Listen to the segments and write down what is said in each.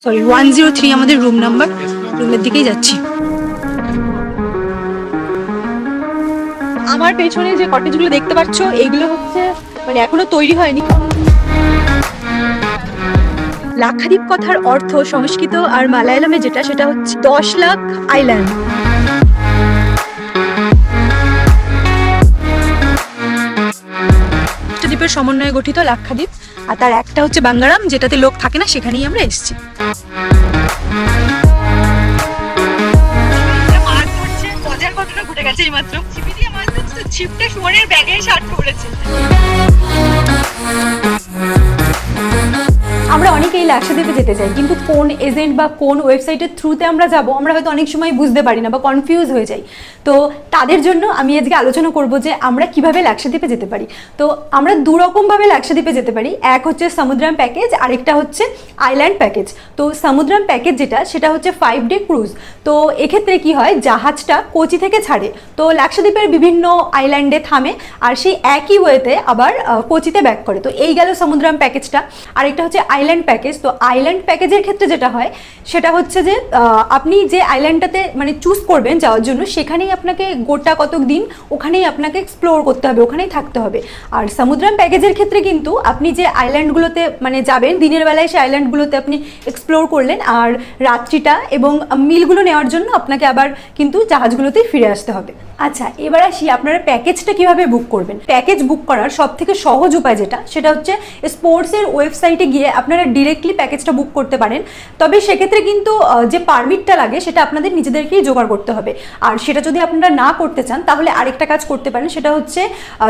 Sorry 103 আমাদের room number, রুমের দিকেই যাচ্ছি। আমার পেছনে যে কটেজগুলো দেখতে পাচ্ছ এইগুলো হচ্ছে মানে এখনো তৈরি হয়নি। লাক্ষাদ্বীপ কথার অর্থ সংস্কৃত আর মালায়ালামে যেটা সেটা হচ্ছে 10 লাখ আইল্যান্ড। দ্বীপের সমন্বয়ে গঠিত লাক্ষাদ্বীপ, আর তার একটা হচ্ছে বাঙ্গারাম যেটাতে লোক থাকে না, সেখানেই আমরা এসেছি। মজার ঘটনা ঘটে গেছে এইমাত্র। ছিপি দিয়ে মাছ ধরছে, ছিপটা সুমনের ব্যাগে এসে আটকে পড়েছে। আমরা অনেকেই লাক্ষাদ্বীপে যেতে চাই, কিন্তু কোন এজেন্ট বা কোন ওয়েবসাইটের থ্রুতে আমরা যাব আমরা হয়তো অনেক সময় বুঝতে পারি না বা কনফিউজ হয়ে যাই। তো তাদের জন্য আমি আজকে আলোচনা করব যে আমরা কিভাবে লাক্ষাদ্বীপে যেতে পারি। তো আমরা দু রকমভাবে লাক্ষাদ্বীপে যেতে পারি, এক হচ্ছে সমুদ্রাম প্যাকেজ, আরেকটা হচ্ছে আইল্যান্ড প্যাকেজ। তো সমুদ্রাম প্যাকেজ যেটা সেটা হচ্ছে 5 ডে ক্রুজ। তো এক্ষেত্রে কি হয়, জাহাজটা কোচি থেকে ছাড়ে, তো লাক্ষাদ্বীপের বিভিন্ন আইল্যান্ডে থামে, আর সেই একই ওয়েতে আবার কোচিতে ব্যাক করে। তো এই গেল সমুদ্রাম প্যাকেজটা। আরেকটা হচ্ছে আইল্যান্ড প্যাকেজ। তো আইল্যান্ড প্যাকেজের ক্ষেত্রে যেটা হয় সেটা হচ্ছে যে আপনি যে আইল্যান্ডটাতে মানে চুজ করবেন যাওয়ার জন্য, সেখানেই আপনাকে গোটা কতক দিন ওখানেই আপনাকে এক্সপ্লোর করতে হবে, ওখানেই থাকতে হবে। আর সমুদ্রাম প্যাকেজের ক্ষেত্রে কিন্তু আপনি যে আইল্যান্ডগুলোতে মানে যাবেন, দিনের বেলায় সেই আইল্যান্ডগুলোতে আপনি এক্সপ্লোর করলেন, আর রাত্রিটা এবং মিলগুলো নেওয়ার জন্য আপনাকে আবার কিন্তু জাহাজগুলোতেই ফিরে আসতে হবে। আচ্ছা, এবার আসি আপনারা প্যাকেজটা কিভাবে বুক করবেন। প্যাকেজ বুক করার সব থেকে সহজ উপায় যেটা সেটা হচ্ছে স্পোর্টসের ওয়েবসাইটে গিয়ে আপনারা ডিরেক্টলি প্যাকেজটা বুক করতে পারেন। তবে সেক্ষেত্রে কিন্তু যে পারমিটটা লাগে সেটা আপনাদের নিজেদেরকেই জোগাড় করতে হবে। আর সেটা যদি আপনারা না করতে চান তাহলে আরেকটা কাজ করতে পারেন, সেটা হচ্ছে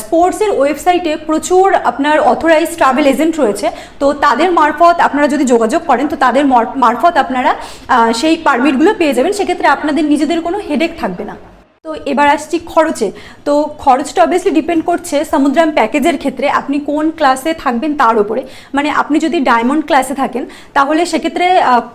স্পোর্টসের ওয়েবসাইটে প্রচুর আপনার অথরাইজড ট্রাভেল এজেন্ট রয়েছে। তো তাদের মারফত আপনারা যদি যোগাযোগ করেন তো তাদের মারফত আপনারা সেই পারমিটগুলো পেয়ে যাবেন। সেক্ষেত্রে আপনাদের নিজেদের কোনো হেডেক থাকবে না। তো এবার আসছি খরচে। তো খরচটা অবভিয়াসলি ডিপেন্ড করছে সমুদ্রাম প্যাকেজের ক্ষেত্রে আপনি কোন ক্লাসে থাকবেন তার উপরে। মানে আপনি যদি ডায়মন্ড ক্লাসে থাকেন তাহলে সেক্ষেত্রে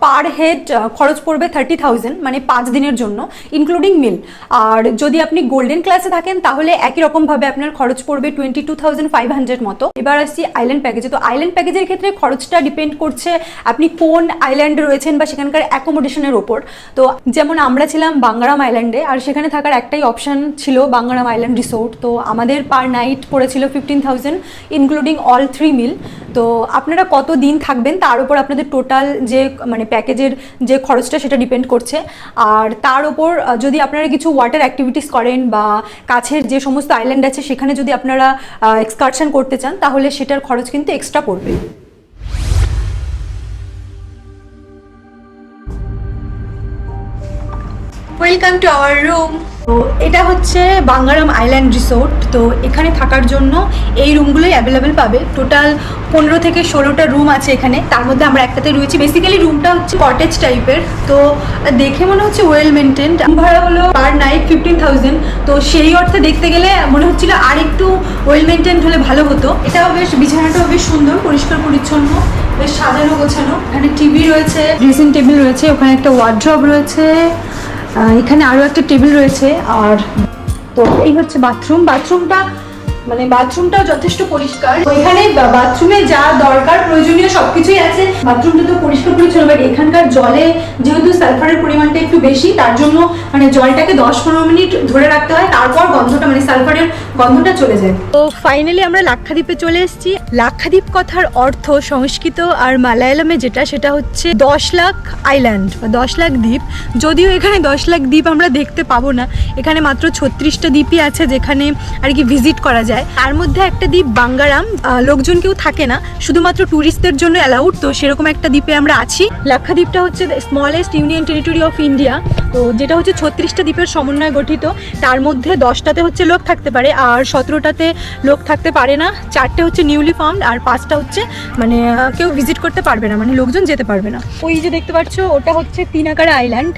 পার হেড খরচ পড়বে 30,000, মানে 5 দিনের জন্য ইনক্লুডিং মিল। আর যদি আপনি গোল্ডেন ক্লাসে থাকেন তাহলে একই রকমভাবে আপনার খরচ পড়বে 22,500 মতো। এবার আসছি আইল্যান্ড প্যাকেজে। তো আইল্যান্ড প্যাকেজের ক্ষেত্রে খরচটা ডিপেন্ড করছে আপনি কোন আইল্যান্ডে রয়েছেন বা সেখানকার অ্যাকোমোডেশনের ওপর। তো যেমন আমরা ছিলাম বাঙ্গারাম আইল্যান্ডে, আর সেখানে থাকার একটাই অপশান ছিল বাঙ্গারাম আইল্যান্ড রিসোর্ট। তো আমাদের পার নাইট পড়েছিল 15,000 ইনক্লুডিং অল 3 মিল। তো আপনারা কত দিন থাকবেন তার উপর আপনাদের টোটাল যে মানে প্যাকেজের যে খরচটা সেটা ডিপেন্ড করছে। আর তার উপর যদি আপনারা কিছু ওয়াটার অ্যাক্টিভিটিস করেন বা কাছের যে সমস্ত আইল্যান্ড আছে সেখানে যদি আপনারা এক্সকারশন করতে চান তাহলে সেটার খরচ কিন্তু এক্সট্রা পড়বে। Welcome to our room. তো এটা হচ্ছে বাঙ্গারাম আইল্যান্ড রিসোর্ট। তো এখানে থাকার জন্য এই রুমগুলোই অ্যাভেলেবেল পাবে। টোটাল 15 থেকে 16টা রুম আছে এখানে, তার মধ্যে আমরা একটাতে রয়েছি। বেসিক্যালি রুমটা হচ্ছে কটেজ টাইপের, তো দেখে মনে হচ্ছে ওয়েল মেনটেন্ড। ভাড়া হলো পার নাইট 15,000। তো সেই অর্থে দেখতে গেলে মনে হচ্ছিল আর একটু ওয়েল মেনটেন্ড হলে ভালো হতো। এটাও বেশ, বিছানাটাও বেশ সুন্দর, পরিষ্কার পরিচ্ছন্ন, বেশ সাজানো গোছানো। এখানে টিভি রয়েছে, ড্রেসিং টেবিল রয়েছে, ওখানে একটা ওয়ার্ড্রব রয়েছে, এখানে আরও একটা টেবিল রয়েছে। আর তো এই হচ্ছে বাথরুমটাও যথেষ্ট পরিষ্কার। এখানে বাথরুমে যা দরকার প্রয়োজনীয় সবকিছুই আছে। বাথরুমটা তো পরিষ্কার পরিচ্ছন্ন, বাট এখানকার জলে যেহেতু সালফারের পরিমাণটা একটু বেশি, তার জন্য মানে জলটাকে 10-15 মিনিট ধরে রাখতে হয়, তারপর গন্ধটা মানে সালফারের গন্ধটা চলে যায়। তো ফাইনালি আমরা লাক্ষাদ্বীপে চলে এসেছি। লাক্ষাদ্বীপ কথার অর্থ সংস্কৃত আর মালায়ালামে যেটা সেটা হচ্ছে 10 লাখ আইল্যান্ড বা 10 লাখ দ্বীপ। যদিও এখানে 10 লাখ দ্বীপ আমরা দেখতে পাবো না, এখানে মাত্র 36টা দ্বীপই আছে যেখানে আর কি ভিজিট করা যায়। তার মধ্যে একটা দ্বীপ বাঙ্গারাম, লোকজন কেউ থাকে না, শুধুমাত্র ট্যুরিস্টদের জন্য অ্যালাউড। তো সেরকম একটা দ্বীপে আমরা আছি। লাক্ষাদ্বীপটা হচ্ছে smallest union territory of India. তো যেটা হচ্ছে 36টা দ্বীপের সমন্বয়ে গঠিত। তার মধ্যে 10টাতে হচ্ছে লোক থাকতে পারে, আর 17টাতে লোক থাকতে পারে না। 4টে হচ্ছে নিউলি ফাউন্ড, আর 5টা হচ্ছে মানে কেউ ভিজিট করতে পারবে না, মানে লোকজন যেতে পারবে না। ওই যে দেখতে পাচ্ছ ওটা হচ্ছে তিনাকারা আইল্যান্ড,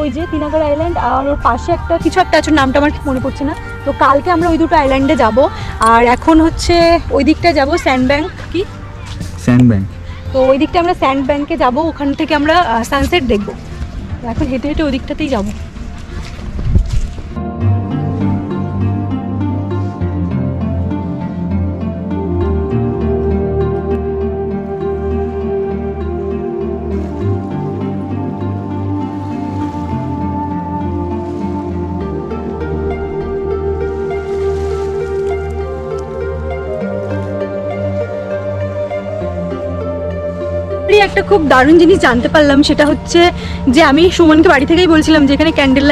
ওই যে তিনাকারা আইল্যান্ড, আর ওর পাশে একটা কিছু একটা আছে, নামটা আমার ঠিক মনে পড়ছে না। তো কালকে আমরা ওই দুটো আইল্যান্ডে যাব, আর এখন হচ্ছে ওই দিকটা যাব স্যান্ড ব্যাংক। তো ওই দিকটা আমরা স্যান্ড ব্যাংকে যাব, ওখান থেকে আমরা সানসেট দেখব। এখন হেঁটে হেঁটে ওই দিকটাতেই যাবো। একটা খুব দারুণ জিনিস জানতে পারলাম, সেটা হচ্ছে যে আমি সুমনকে বাড়ি থেকেই বলছিলাম যে এখানে ক্যান্ডেল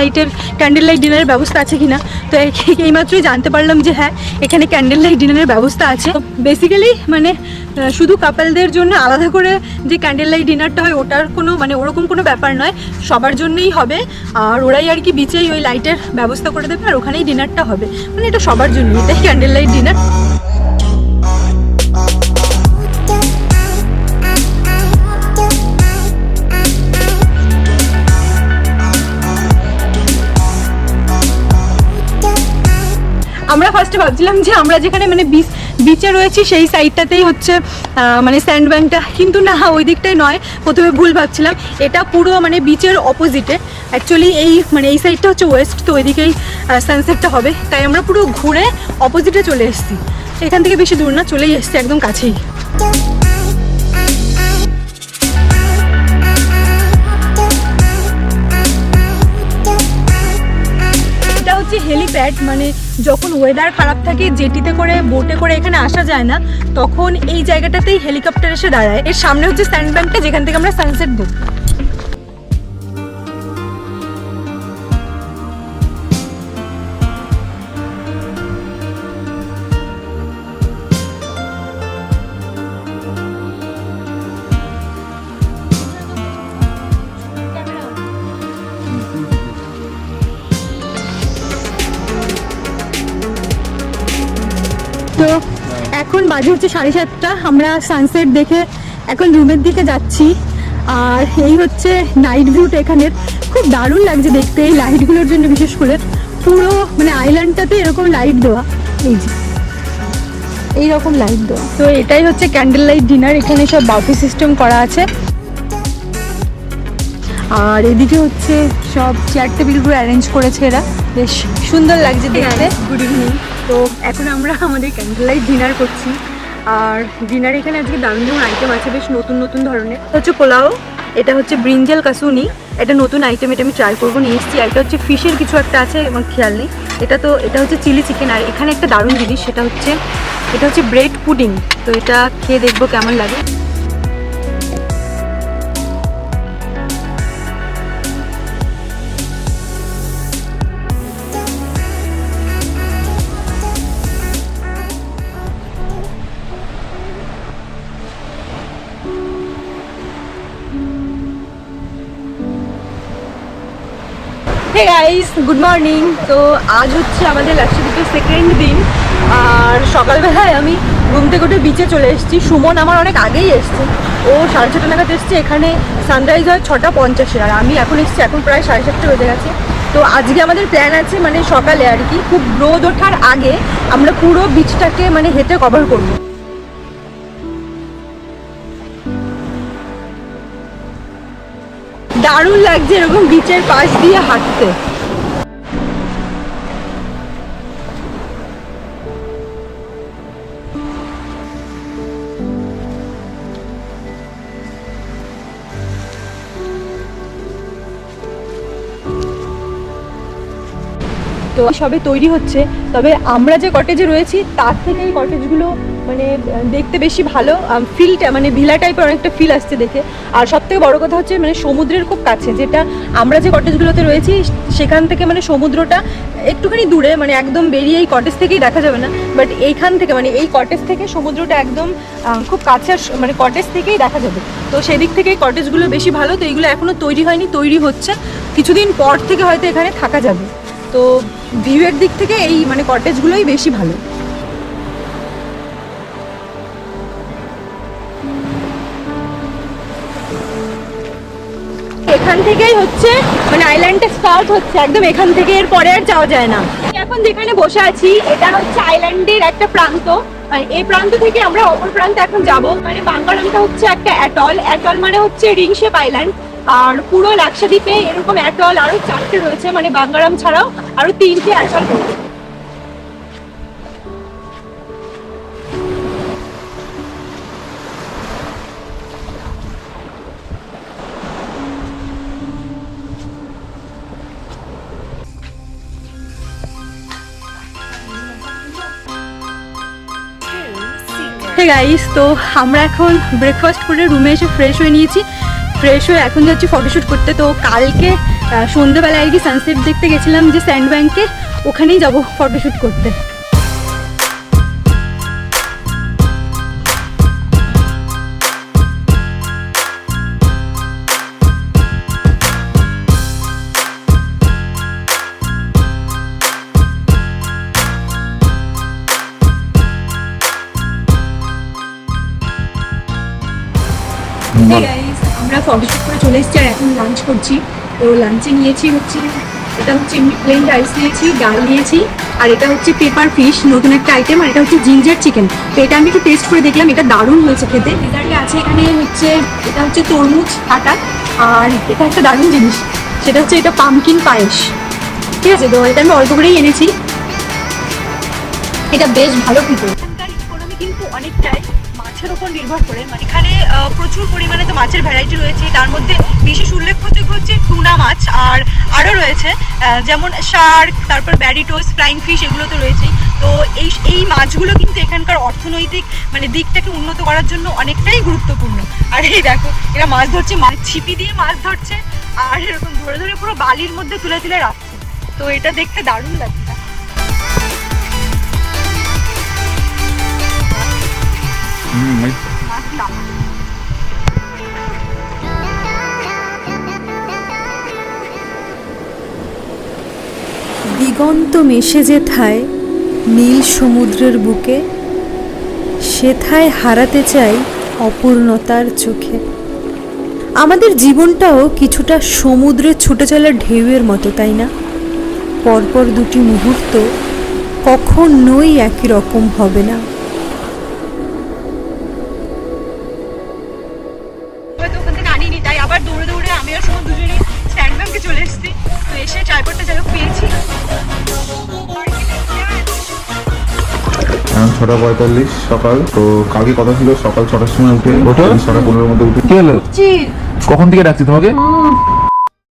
লাইট ডিনারের ব্যবস্থা আছে কিনা। তো এইমাত্রই জানতে পারলাম যে হ্যাঁ, এখানে ক্যান্ডেল লাইট ডিনারের ব্যবস্থা আছে। বেসিক্যালি মানে শুধু কাপলদের জন্য আলাদা করে যে ক্যান্ডেল লাইট ডিনারটা হয় ওটার কোনো মানে ওরকম কোনো ব্যাপার নয়, সবার জন্যই হবে। আর ওরাই আর কি বিচেই ওই লাইটের ব্যবস্থা করে দেবে আর ওখানেই ডিনারটা হবে, মানে এটা সবার জন্য, এটাই ক্যান্ডেল লাইট ডিনার। আমরা ফার্স্টে ভাবছিলাম যে আমরা যেখানে মানে বিচে রয়েছি সেই সাইডটাতেই হচ্ছে মানে স্যান্ড ব্যাংকটা, কিন্তু না, ওই দিকটাই নয়, প্রথমে ভুল ভাবছিলাম। এটা পুরো মানে বিচের অপোজিটে, অ্যাকচুয়ালি এই মানে এই সাইডটা হচ্ছে ওয়েস্ট, তো ওইদিকেই সানসেটটা হবে। তাই আমরা পুরো ঘুরে অপোজিটে চলে এসেছি, এখান থেকে বেশি দূর না, চলেই এসেছি একদম কাছেই। হেলিপ্যাড, মানে যখন ওয়েদার খারাপ থাকে জেটিতে করে বোটে করে এখানে আসা যায় না, তখন এই জায়গাটাতেই হেলিকপ্টার এসে দাঁড়ায়। এর সামনে হচ্ছে স্যান্ড ব্যাংকটা, যেখান থেকে আমরা সানসেট দেখব। তো এখন বাজে হচ্ছে 7:30, আমরা সানসেট দেখে এখন রুমের দিকে যাচ্ছি। আর এই হচ্ছে নাইট ভিউটা, এখানের খুব দারুণ লাগছে দেখতে এই লাইটগুলোর জন্য, বিশেষ করে পুরো মানে আইল্যান্ডটাতে এরকম লাইট দেওয়া, এই যে এইরকম লাইট দেওয়া। তো এটাই হচ্ছে ক্যান্ডেল লাইট ডিনার, এখানে সব বাফে সিস্টেম করা আছে। আর এদিকে হচ্ছে সব চেয়ার টেবিলগুলো অ্যারেঞ্জ করেছে এরা, বেশ সুন্দর লাগছে দেখতে। Good evening. তো এখন আমরা আমাদের ক্যান্ডেল লাইট ডিনার করছি। আর ডিনার এখানে আজকে দারুণ দারুণ আইটেম আছে, বেশ নতুন নতুন ধরনের। হচ্ছে পোলাও, এটা হচ্ছে ব্রিঞ্জাল কাসুনি, এটা নতুন আইটেম, এটা আমি ট্রাই করবো, নিয়ে এসেছি। আর এটা হচ্ছে ফিশের কিছু একটা আছে, আমার খেয়াল নেই। এটা হচ্ছে চিলি চিকেন। আর এখানে একটা দারুণ জিনিস, সেটা হচ্ছে এটা হচ্ছে ব্রেড পুডিং। তো এটা খেয়ে দেখবো কেমন লাগে। Hey guys, good morning. তো আজ হচ্ছে আমাদের লাক্ষাদ্বীপের সেকেন্ড দিন। আর সকালবেলায় আমি ঘুম থেকে উঠে বিচে চলে এসেছি। সুমন আমার অনেক আগেই এসছে, ও 6:30 নাগাদ এসছে। এখানে সানরাইজ হয় 6:50, আর আমি এখন এসেছি, এখন প্রায় 7:30 বেজে গেছে। তো আজকে আমাদের প্ল্যান আছে মানে সকালে আর কি, খুব রোদ ওঠার আগে আমরা পুরো বিচটাকে মানে হেঁটে কভার করবো। দারুণ লাগছে এরকম বিচের পাশ দিয়ে হাঁটতে। তো সবে তৈরি হচ্ছে, তবে আমরা যে কটেজে রয়েছি তার থেকে এই কটেজগুলো মানে দেখতে বেশি ভালো, ফিলটা মানে ভিলা টাইপের অনেকটা ফিল আসছে দেখে। আর সব থেকে বড়ো কথা হচ্ছে মানে সমুদ্রের খুব কাছে, যেটা আমরা যে কটেজগুলোতে রয়েছি সেখান থেকে মানে সমুদ্রটা একটুখানি দূরে, মানে একদম বেরিয়ে এই কটেজ থেকেই দেখা যাবে না, বাট এইখান থেকে মানে এই কটেজ থেকে সমুদ্রটা একদম খুব কাছে, মানে কটেজ থেকেই দেখা যাবে। তো সেদিক থেকে এই কটেজগুলো বেশি ভালো। তো এইগুলো এখনও তৈরি হয়নি, তৈরি হচ্ছে, কিছুদিন পর থেকে হয়তো এখানে থাকা যাবে। তো ভিউয়ের দিক থেকে এই মানে কটেজগুলোই বেশি ভালো। এখান থেকেই হচ্ছে মানে আইল্যান্ডটা স্টার্ট হচ্ছে একদম এখান থেকে, এর পরে আর যাওয়া যায় না। এখন যেখানে বসে আছি এটা হচ্ছে আইল্যান্ডের একটা প্রান্ত, এই প্রান্ত থেকে আমরা অপর প্রান্তে এখন যাব। মানে বাঙ্গারামটা হচ্ছে একটা অ্যাটল, অ্যাটল মানে হচ্ছে রিং শেপ আইল্যান্ড। আর পুরো লাক্ষাদ্বীপে এরকম অ্যাটল আরো 4টে রয়েছে, মানে বাঙ্গারাম ছাড়াও আরো 3টে অ্যাটল রয়েছে। হে গাইস, তো আমরা এখন ব্রেকফাস্ট করে রুমে এসে ফ্রেশ হয়ে নিয়েছি। ফ্রেশ হয়ে এখন যাচ্ছি ফটোশ্যুট করতে। তো কালকে সন্ধ্যেবেলায় আর কি সানসেট দেখতে গেছিলাম যে স্যান্ড ব্যাংকে, ওখানেই যাব ফটোশ্যুট করতে। আমরা ফটোশ্যুট করে চলে এসেছি আর এখন লাঞ্চ করছি। তো লাঞ্চে নিয়েছি হচ্ছে, এটা হচ্ছে প্লেন রাইস নিয়েছি, ডাল নিয়েছি, আর এটা হচ্ছে পেপার ফিশ, নতুন একটা আইটেম, আর এটা হচ্ছে জিঞ্জার চিকেন। তো এটা আমি একটু টেস্ট করে দেখলাম, এটা দারুণ হয়েছে খেতে। ডেজার্টে আছে এখানে হচ্ছে, এটা হচ্ছে তরমুজ কাটা, আর এটা একটা দারুণ জিনিস, সেটা হচ্ছে এটা পামকিন পায়েস। ঠিক আছে, তো এটা আমি অল্প করেই এনেছি, এটা বেশ ভালো খেতে। এখানকার ইকোনমি কিন্তু অনেকটাই মাছের উপর নির্ভর করে, মানে এখানে প্রচুর পরিমাণে তো মাছের ভ্যারাইটি রয়েছে, তার মধ্যে বিশেষ উল্লেখযোগ্য হচ্ছে টুনা মাছ, আর আরও রয়েছে যেমন শার্ক, তারপর ব্যারিটোস, ফ্লাইং ফিশ, এগুলো তো রয়েছেই। তো এই মাছগুলো কিন্তু এখানকার অর্থনৈতিক মানে দিকটাকে উন্নত করার জন্য অনেকটাই গুরুত্বপূর্ণ। আর এই দেখো এরা মাছ ধরছে, মাছ ছিপি দিয়ে মাছ ধরছে, আর এরকম ধরে ধরে পুরো বালির মধ্যে তুলে তুলে রাখছে। তো এটা দেখতে দারুণ লাগছে। দিগন্ত মেশে যেথায় নীল সমুদ্রের বুকে, সেথায় হারাতে চাই অপূর্ণতার চোখে। আমাদের জীবনটাও কিছুটা সমুদ্রে ছুটে চলা ঢেউয়ের মতো, তাই না? পরপর দুটি মুহূর্ত কখনোই একই রকম হবে না। ওখান থেকে আনিনি, তাই আবার দৌড়ে দৌড়ে আমি আর সময় দুজনে স্ট্যান্ড ব্যাংকে চলে এসেছি। তো এসে ট্রাইপডটা যাই হোক পেয়েছি। 6:45 সকাল। তো কালকে কথা ছিল সকাল 6টার সময় উঠে 6:15 মধ্যে উঠে। কি হলো? কখন থেকে ডাকছি তোমাকে?